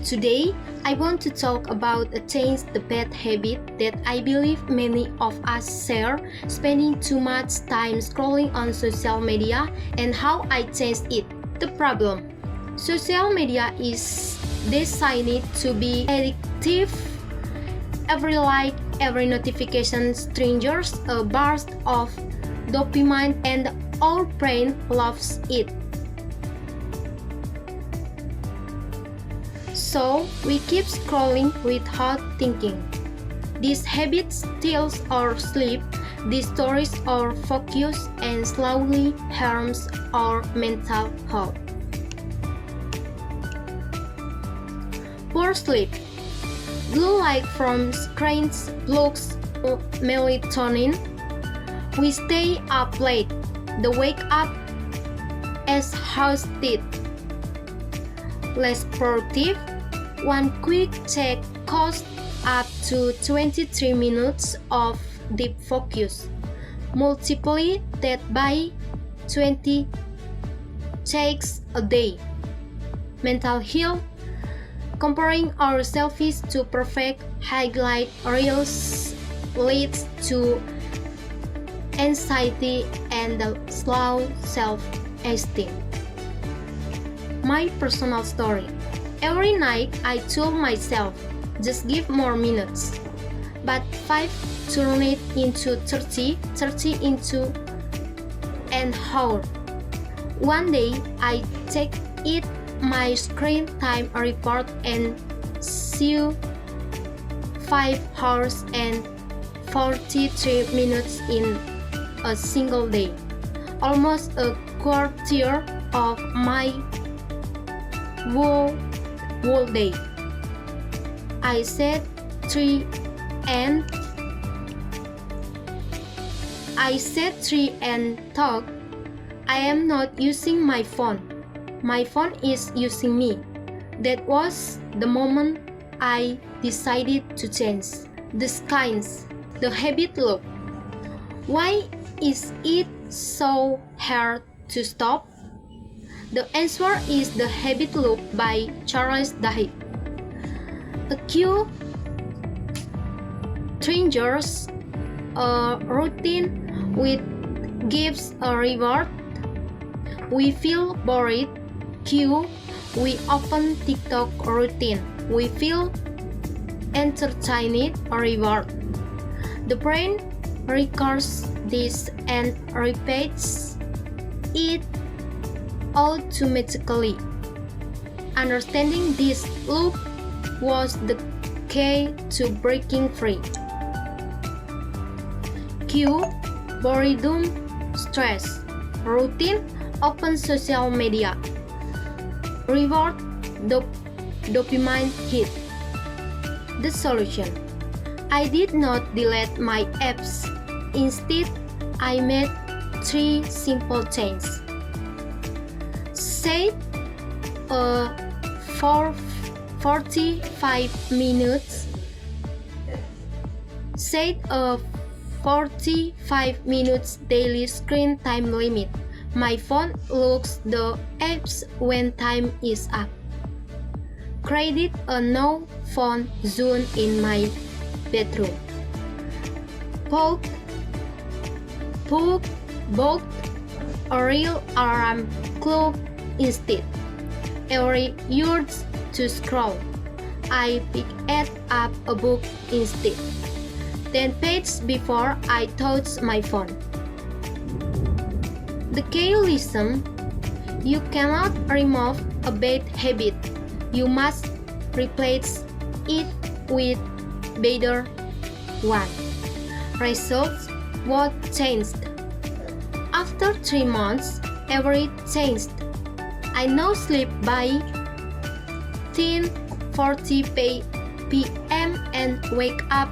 Today, I want to talk about a change the bad habit that I believe many of us share, spending too much time scrolling on social media and how I changed it. The problem: social media is designed to be addictive. Every like, every notification triggers a burst of dopamine and our brain loves it. So we keep scrolling without thinking. This habit steals our sleep, distorts our focus, and slowly harms our mental health. Poor sleep. Blue light from screens blocks melatonin. We stay up late. The wake up exhausted. Less productive. One quick check costs up to 23 minutes of deep focus. Multiply that by 20 checks a day. Mental health. Comparing our selfies to perfect highlight reels leads to anxiety and slow self-esteem. My personal story. Every night I told myself, just give more minutes. But 5 turned into 30 into an hour. One day I checked my screen time report and saw 5 hours and 43 minutes in a single day. Almost a quarter of my whole day. I said 3 and thought, I am not using my phone. My phone is using me. That was the moment I decided to change. The signs, the habit loop. Why is it so hard to stop? The answer is The Habit Loop by Charles Duhigg. A cue triggers a routine which gives a reward. We feel bored. Cue, we open TikTok routine. We feel entertained. Reward. The brain records this and repeats it automatically. Understanding this loop was the key to breaking free. Cue, boredom, stress. Routine, open social media. Reward, dopamine hit. The solution: I did not delete my apps. Instead, I made 3 simple changes. Set a 45 minutes. Set a 45 minutes daily screen time limit. My phone locks the apps when time is up. Create a no phone zone in my bedroom. Put a real alarm clock instead. Every urge to scroll, I pick up a book instead. 10 pages before I touch my phone. The key lesson: you cannot remove a bad habit. You must replace it with better one. Results: what changed? After 3 months, everything changed. I now sleep by 10:40 p.m. and wake up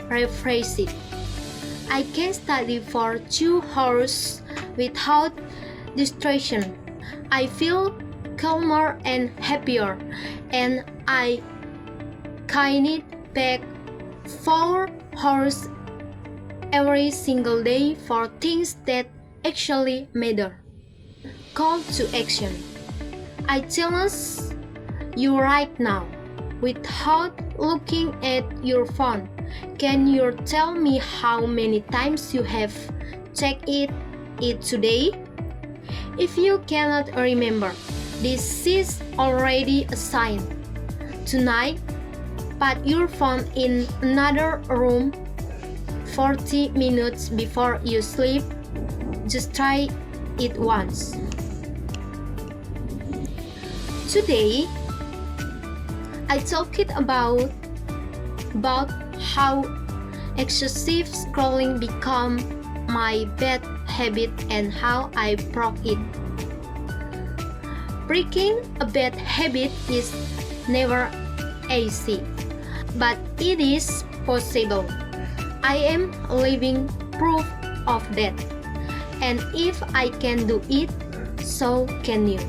refreshed. I can study for 2 hours without distraction. I feel calmer and happier, and I can back 4 hours every single day for things that actually matter. Call to action. I challenge you right now. without looking at your phone. Can you tell me how many times you have checked it today? If you cannot remember, this is already a sign. Tonight, put your phone in another room 40 minutes before you sleep. Just try it once. Today, I talked about how excessive scrolling become my bad habit and how I broke it. Breaking a bad habit is never easy, but it is possible. I am living proof of that. And if I can do it, so can you.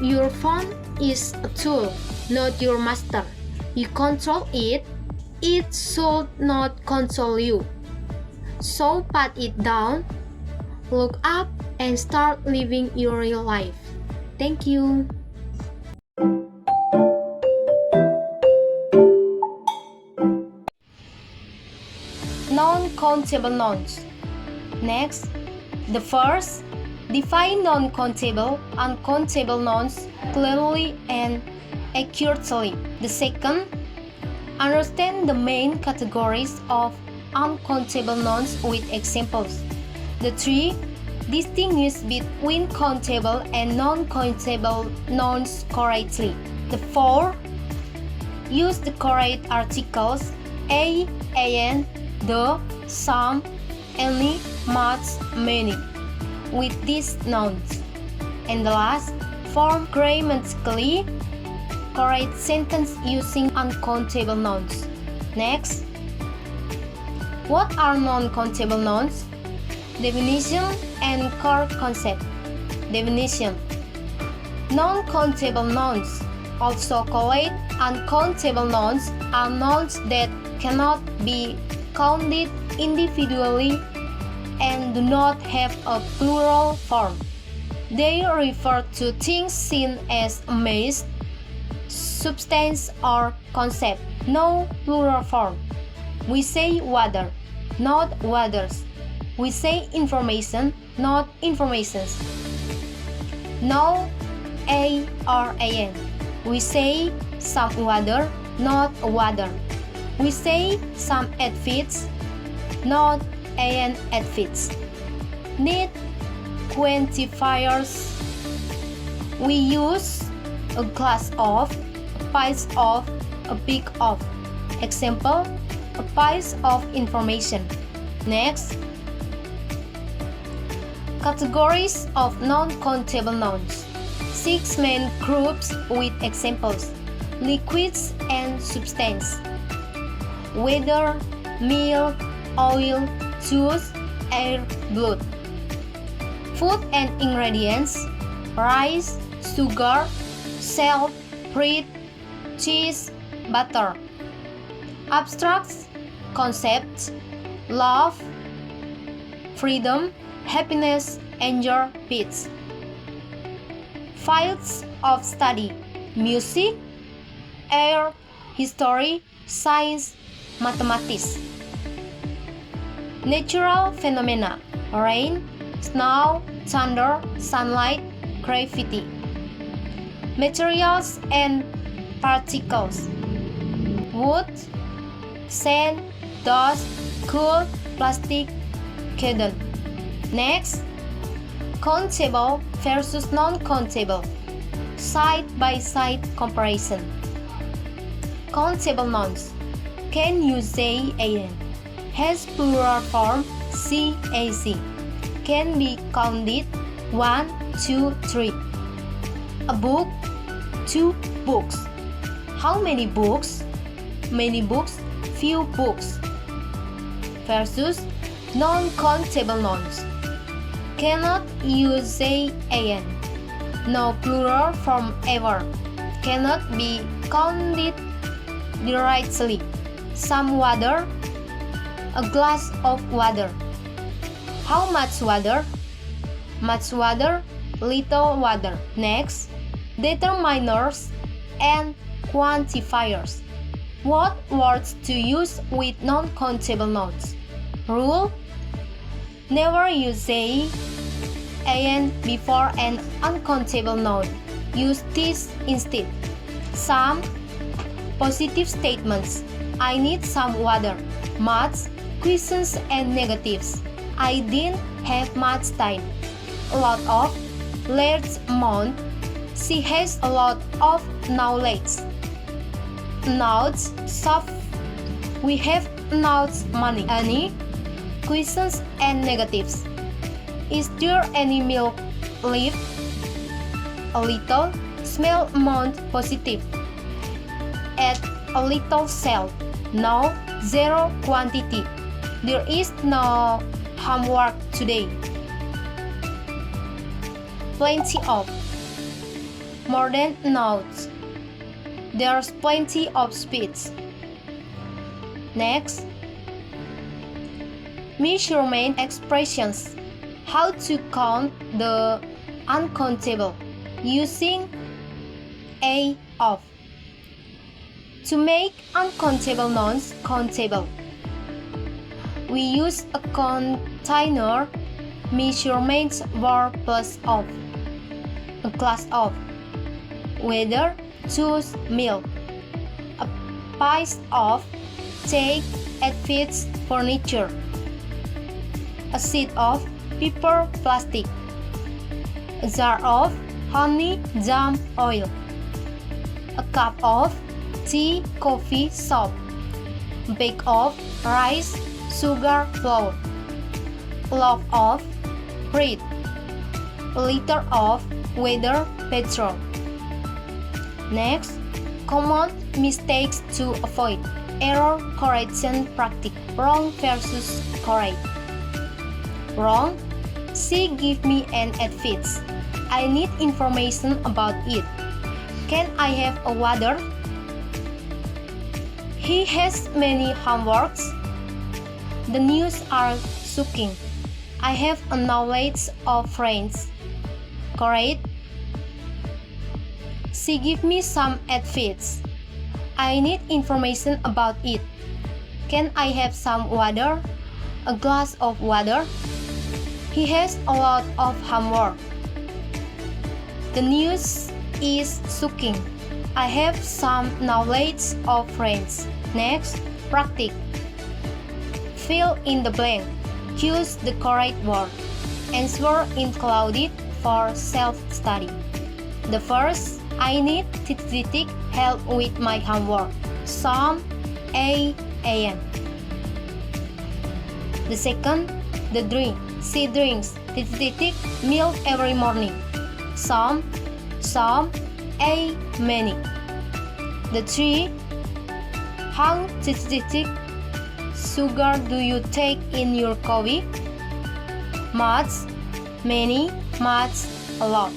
Your phone is a tool, not your master. You control it, it should not control you. So put it down, look up, and start living your real life. Thank you. Non-countable nouns. Next, the first, define non-countable, uncountable nouns clearly and accurately. The second, understand the main categories of uncountable nouns with examples. The three, distinguish between countable and non-countable nouns correctly. The four, use the correct articles a, an, the, some, any, much, many with these nouns. And the last, form grammatically correct sentence using uncountable nouns. Next, what are non-countable nouns? Definition and core concept. Definition: non-countable nouns, also called uncountable nouns, are nouns that cannot be counted individually and do not have a plural form. They refer to things seen as a mass, substance, or concept. No plural form. We say water, not waters. We say information, not informations. No a or an. We say some water, not water. We say some outfits, not an outfits. Need quantifiers. We use a glass of, a piece of, a big of. Example, a piece of information. Next, categories of non-countable nouns. 6 main groups with examples: liquids and substance, weather, milk, oil, juice, air, blood. Food and ingredients: rice, sugar, salt, bread, cheese, butter. Abstracts, concepts: love, freedom, happiness, anger, peace. Fields of study: music, air, history, science, mathematics. Natural phenomena: rain, snow, thunder, sunlight, gravity. Materials and particles: wood, sand, dust, coal, plastic, cotton. Next, countable versus non-countable. Side-by-side comparison. Countable nouns: can you say an? Has plural form CAC. Can be counted 1, 2, 3. A book, 2 books. How many books? Many books, few books. Versus non-countable nouns. Cannot you say an? No plural form ever. Cannot be counted directly. Some water, a glass of water. How much water? Much water, little water. Next, determiners and quantifiers. What words to use with non-countable nouns? Rule: never use they, and before an uncountable noun. Use this instead. Some positive statements: I need some water. Much, questions and negatives: I didn't have much time. A lot of, large amount, she has a lot of knowledge. Nouns, soft, we have nouns money. Any, questions and negatives: is there any milk left? A little, small amount positive. Add a little salt. No, zero quantity. There is no homework today. Plenty of, more than nouns. There's plenty of speech. Next, measurement expressions. How to count the uncountable using a of. To make uncountable nouns countable, we use a container, measurements, verb plus of, a class of, weather, choose, milk, a piece of, take, fits, furniture, a sheet of, paper, plastic, a jar of, honey, jam, oil, a cup of, tea, coffee, soap, a bag of, rice, sugar, flour, a loaf of, bread, a liter of, weather, petrol. Next, common mistakes to avoid. Error correction practice. Wrong versus correct. Wrong: she gave me an advice. I need information about it. Can I have a water? He has many homeworks. The news are shocking. I have a knowledge of friends. Correct: she gave me some advice. I need information about it. Can I have some water? A glass of water. He has a lot of homework. The news is shocking. I have some knowledge of friends. Next, practice. Fill in the blank. Choose the correct word. Answer included for self-study. The first: I need help with my homework. Some a.m. The second: the drink. She drinks milk every morning. Some a many. The three: how sugar do you take in your coffee? Much, many, much, a lot.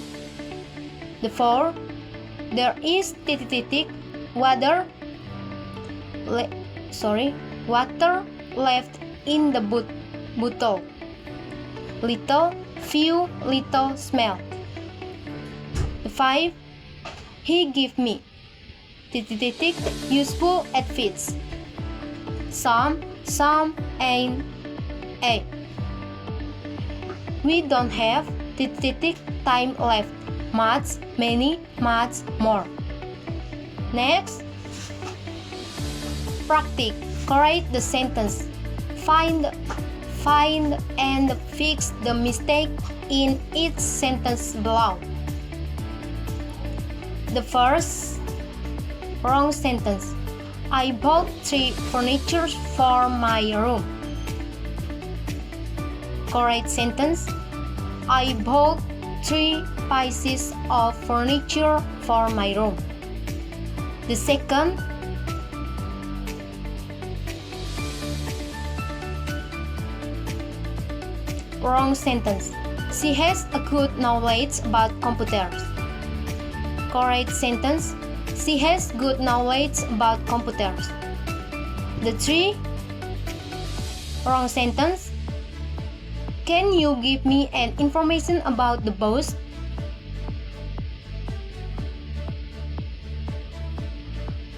The four: there is water left in the bottle. Little, few, little, smell. The five: he gave me useful advice. Some, and a. We don't have time left. Much, many, much, more. Next, practice. Correct the sentence. Find and fix the mistake in each sentence below. The first wrong sentence: I bought 3 furniture for my room. Correct sentence: I bought 3 pieces of furniture for my room. The second wrong sentence: she has a good knowledge about computers. Correct sentence: she has good knowledge about computers. The three wrong sentence: can you give me an information about the boss?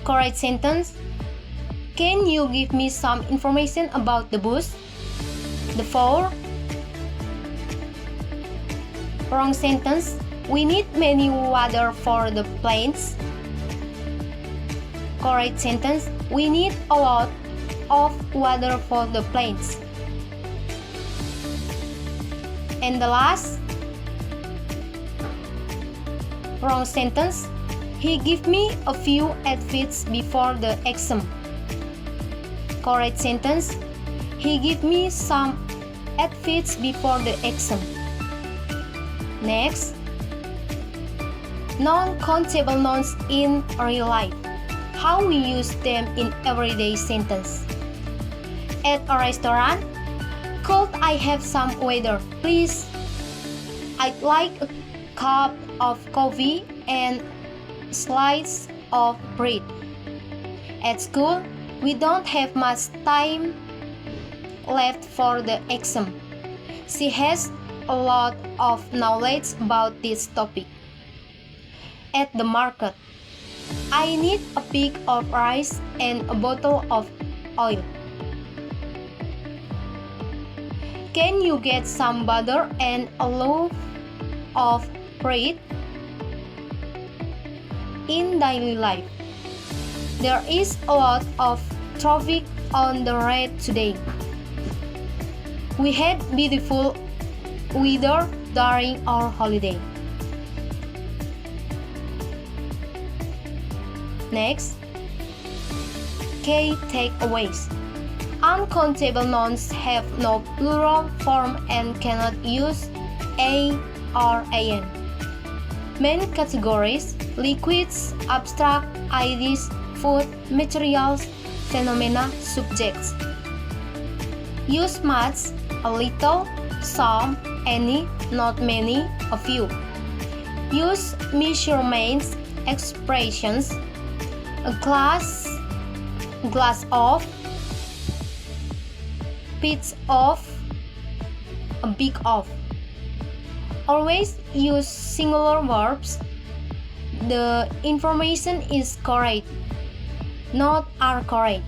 Correct sentence. Can you give me some information about the bus? The 4. Wrong sentence. We need many water for the plants. Correct sentence. We need a lot of water for the plants. And the last. Wrong sentence. He gave me a few advice before the exam. Correct sentence. He gave me some advice before the exam. Next. Non-countable nouns in real life. How we use them in everyday sentence. At a restaurant. Could I have some water, please? I'd like a cup of coffee and slice of bread. At school, we don't have much time left for the exam. She has a lot of knowledge about this topic. At the market, I need a pig of rice and a bottle of oil. Can you get some butter and a loaf of bread? In daily life, there is a lot of traffic on the road today. We had beautiful weather during our holiday. Next, key takeaways. Uncountable nouns have no plural form and cannot use a or an. Main categories: liquids, abstract, ideas, food, materials, phenomena, subjects. Use much, a little, some, any, not many, a few. Use measurements, expressions, a glass of, bits of, a big of. Always use singular verbs. The information is correct, not are correct.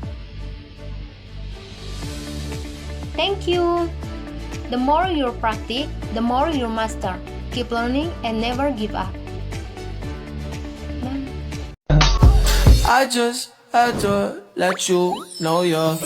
Thank you. The more you practice, the more you master. Keep learning and never give up. I just had to let you know you're